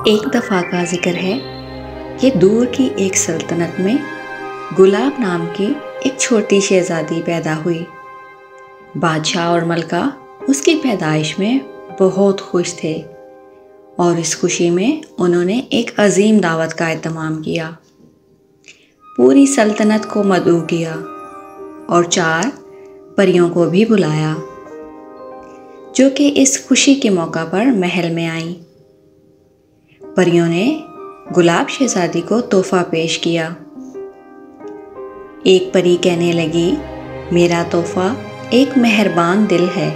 एक दफ़ा का जिक्र है कि दूर की एक सल्तनत में गुलाब नाम की एक छोटी शहज़ादी पैदा हुई। बादशाह और मलका उसकी पैदाइश में बहुत खुश थे और इस खुशी में उन्होंने एक अजीम दावत का एहतमाम किया। पूरी सल्तनत को मदऊ किया और 4 परियों को भी बुलाया जो कि इस खुशी के मौका पर महल में आईं। परियों ने गुलाब शहज़ादी को तोहफा पेश किया। एक परी कहने लगी, मेरा तोहफा एक मेहरबान दिल है।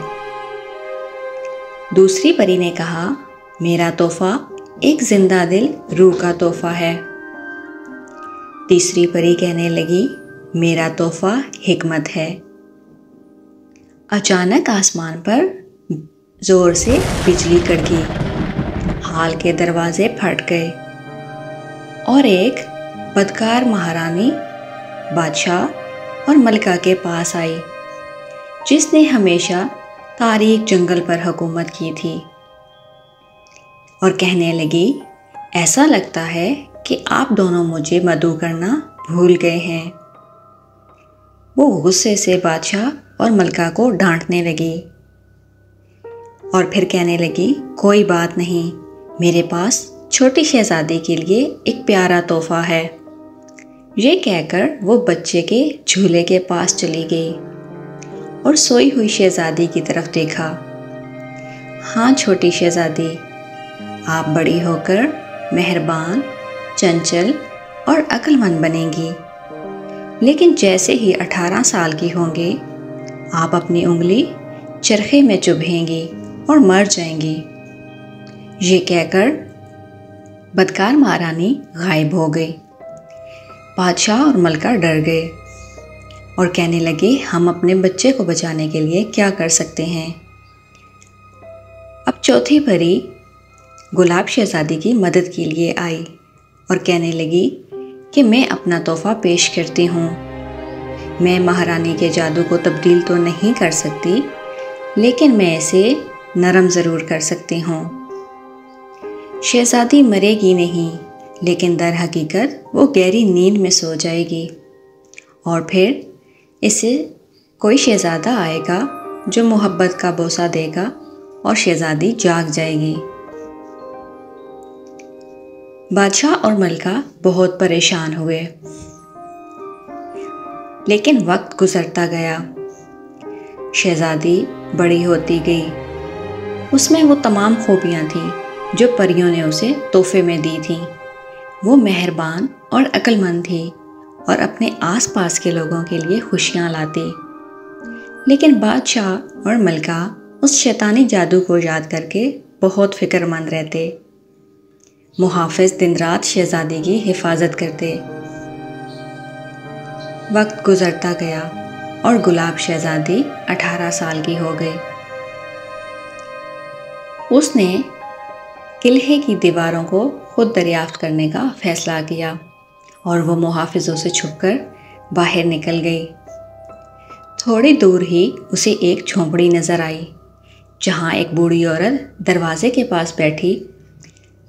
दूसरी परी ने कहा, मेरा तोहफा एक जिंदा दिल रूह का तोहफा है। तीसरी परी कहने लगी, मेरा तोहफा हिकमत है। अचानक आसमान पर जोर से बिजली कड़की, हाल के दरवाजे फट गए और एक बदकार महारानी बादशाह और मलका के पास आई जिसने हमेशा तारीक जंगल पर हुकूमत की थी और कहने लगी, ऐसा लगता है कि आप दोनों मुझे मदऊ करना भूल गए हैं। वो गुस्से से बादशाह और मलका को डांटने लगी और फिर कहने लगी, कोई बात नहीं, मेरे पास छोटी शहज़ादी के लिए एक प्यारा तोहफा है। ये कहकर वो बच्चे के झूले के पास चली गई और सोई हुई शहज़ादी की तरफ देखा। हाँ छोटी शहज़ादी, आप बड़ी होकर मेहरबान, चंचल और अक्लमंद बनेंगी, लेकिन जैसे ही 18 साल की होंगी आप अपनी उंगली चरखे में चुभेंगी और मर जाएंगी। ये कहकर बदकार महारानी गायब हो गई। बादशाह और मलका डर गए और कहने लगे, हम अपने बच्चे को बचाने के लिए क्या कर सकते हैं। अब चौथी परी गुलाब शहज़ादी की मदद के लिए आई और कहने लगी कि मैं अपना तोहफा पेश करती हूँ। मैं महारानी के जादू को तब्दील तो नहीं कर सकती, लेकिन मैं इसे नरम ज़रूर कर सकती हूँ। शहज़ादी मरेगी नहीं, लेकिन दर हकीकत वो गहरी नींद में सो जाएगी और फिर इसे कोई शहज़ादा आएगा जो मोहब्बत का बोसा देगा और शहज़ादी जाग जाएगी। बादशाह और मलका बहुत परेशान हुए, लेकिन वक्त गुजरता गया। शहज़ादी बड़ी होती गई। उसमें वो तमाम खूबियाँ थीं जो परियों ने उसे तोहफे में दी थीं। वो मेहरबान और अक्लमंद थी और अपने आसपास के लोगों के लिए खुशियाँ लाती। लेकिन बादशाह और मलका उस शैतानी जादू को याद करके बहुत फ़िक्रमंद रहते। मुहाफ़िज़ दिन रात शहज़ादी की हिफाजत करते। वक्त गुजरता गया और गुलाब शहज़ादी 18 साल की हो गई। उसने किले की दीवारों को खुद दरियाफ्त करने का फ़ैसला किया और वो मुहाफ़िज़ों से छुपकर बाहर निकल गई। थोड़ी दूर ही उसे एक झोंपड़ी नज़र आई जहाँ एक बूढ़ी औरत दरवाजे के पास बैठी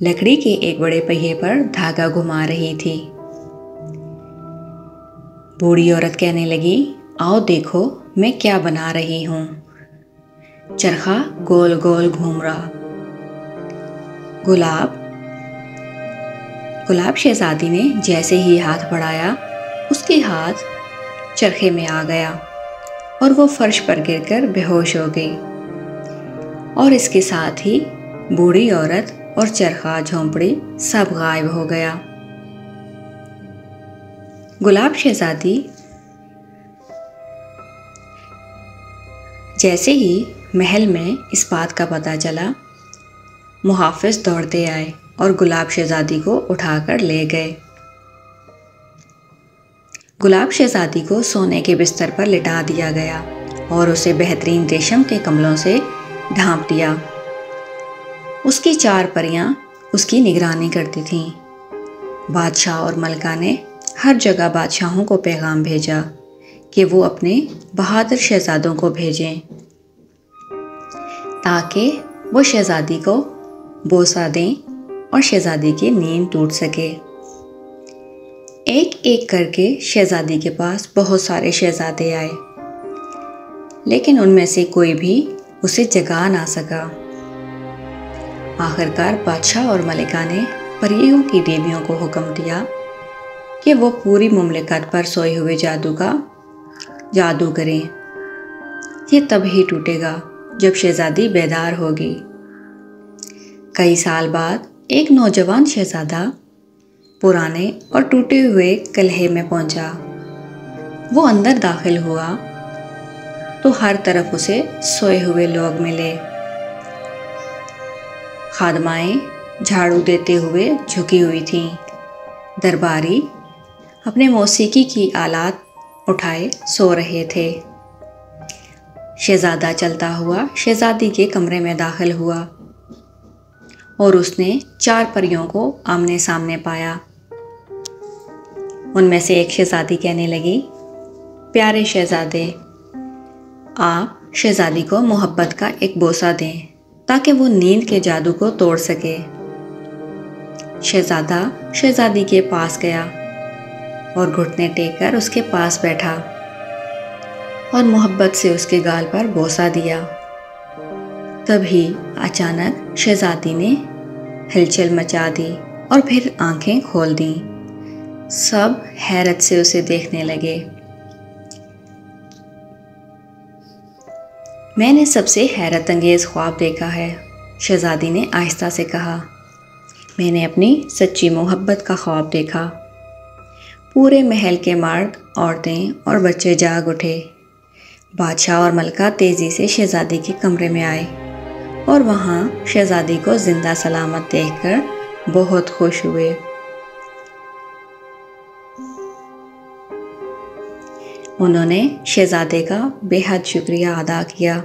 लकड़ी के एक बड़े पहिए पर धागा घुमा रही थी। बूढ़ी औरत कहने लगी, आओ देखो मैं क्या बना रही हूँ। चरखा गोल गोल घूम रहा। गुलाब शहज़ादी ने जैसे ही हाथ बढ़ाया, उसके हाथ चरखे में आ गया और वो फर्श पर गिरकर बेहोश हो गई और इसके साथ ही बूढ़ी औरत और चरखा झोंपड़ी सब गायब हो गया। गुलाब शहज़ादी जैसे ही महल में इस बात का पता चला, मुहाफ़िज़ दौड़ते आए और गुलाब शहज़ादी को उठाकर ले गए। गुलाब शहज़ादी को सोने के बिस्तर पर लिटा दिया गया और उसे बेहतरीन रेशम के कमलों से ढांप दिया। उसकी 4 परियां उसकी निगरानी करती थीं। बादशाह और मलका ने हर जगह बादशाहों को पैगाम भेजा कि वो अपने बहादुर शहज़ादों को भेजें ताकि वो शहज़ादी को बोसा दें और शहजादी की नींद टूट सके। एक एक करके शहजादी के पास बहुत सारे शहजादे आए, लेकिन उनमें से कोई भी उसे जगा ना सका। आखिरकार बादशाह और मलिका ने परियों की देवियों को हुक्म दिया कि वो पूरी मुमलिकत पर सोए हुए जादू का जादू करें। ये तब ही टूटेगा जब शहजादी बेदार होगी। कई साल बाद एक नौजवान शहजादा पुराने और टूटे हुए कलहे में पहुंचा। वो अंदर दाखिल हुआ तो हर तरफ उसे सोए हुए लोग मिले। खादमाएं झाड़ू देते हुए झुकी हुई थीं। दरबारी अपने मौसीकी की आलात उठाए सो रहे थे। शहजादा चलता हुआ शहजादी के कमरे में दाखिल हुआ और उसने 4 परियों को आमने सामने पाया। उनमें से एक शहजादी कहने लगी, प्यारे शहजादे, आप शहजादी को मोहब्बत का एक बोसा दें ताकि वो नींद के जादू को तोड़ सके। शहजादा शहजादी के पास गया और घुटने टेक कर उसके पास बैठा और मोहब्बत से उसके गाल पर बोसा दिया। तभी अचानक शहजादी ने हलचल मचा दी और फिर आंखें खोल दी। सब हैरत से उसे देखने लगे। मैंने सबसे हैरत अंगेज ख्वाब देखा है, शहजादी ने आहिस्ता से कहा। मैंने अपनी सच्ची मोहब्बत का ख्वाब देखा। पूरे महल के मर्द, औरतें और बच्चे जाग उठे। बादशाह और मलका तेज़ी से शहजादी के कमरे में आए और वहाँ शहजादी को जिंदा सलामत देखकर बहुत खुश हुए। उन्होंने शहजादे का बेहद शुक्रिया अदा किया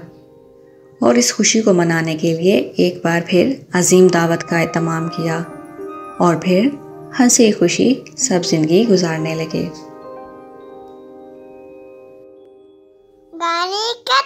और इस खुशी को मनाने के लिए एक बार फिर अजीम दावत का एहतमाम किया और फिर हंसी खुशी सब जिंदगी गुजारने लगे। गाने का